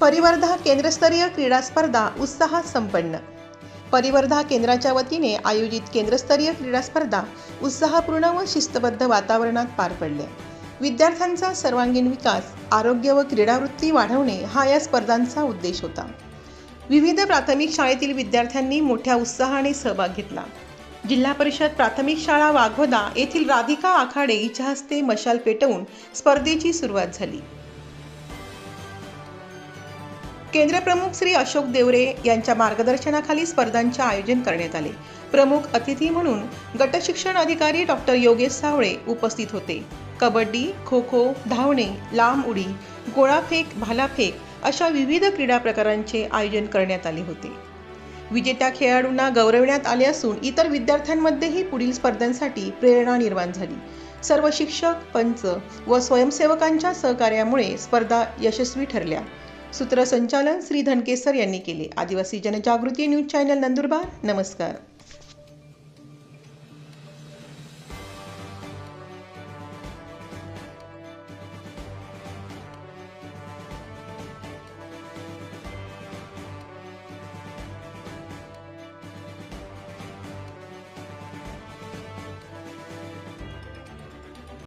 परिवर्धा केंद्रस्तरीय क्रीडा स्पर्धा उत्साहात संपन्न। परिवर्धा केंद्राच्या वतीने आयोजित केंद्रस्तरीय क्रीडा स्पर्धा उत्साहपूर्ण व शिस्तबद्ध वातावरणात पार पडल्या। विद्यार्थ्यांचा सर्वांगीण विकास, आरोग्य व क्रीडावृत्ती वाढवणे हा या स्पर्धांचा उद्देश होता। विविध प्राथमिक शाळेतील विद्यार्थ्यांनी मोठ्या उत्साहाने सहभाग घेतला। जिल्हा परिषद प्राथमिक शाळा वाघोदा येथील राधिका आखाडे हिच्या हस्ते मशाल पेटवून स्पर्धेची सुरुवात झाली। केंद्र प्रमुख श्री अशोक देवरे यांच्या मार्गदर्शनाखाली स्पर्धांचे आयोजन करण्यात आले। प्रमुख अतिथी म्हणून गट शिक्षण अधिकारी डॉक्टर योगेश सावळे उपस्थित होते। कबड्डी, खो खो, धावणे, लांब उडी, गोळाफेक, भालाफेक अशा विविध क्रीडा प्रकारांचे आयोजन करण्यात आले होते। विजेत्या खेळाडूंना गौरविण्यात आले असून इतर विद्यार्थ्यांमध्येही पुढील स्पर्धांसाठी प्रेरणा निर्माण झाली। सर्व शिक्षक, पंच व स्वयंसेवकांच्या सहकार्यामुळे स्पर्धा यशस्वी ठरल्या। सूत्रसंचालन श्री धनकेसर यांनी केले। आदिवासी जनजागृती न्यूज चॅनल नंदुरबार। नमस्कार।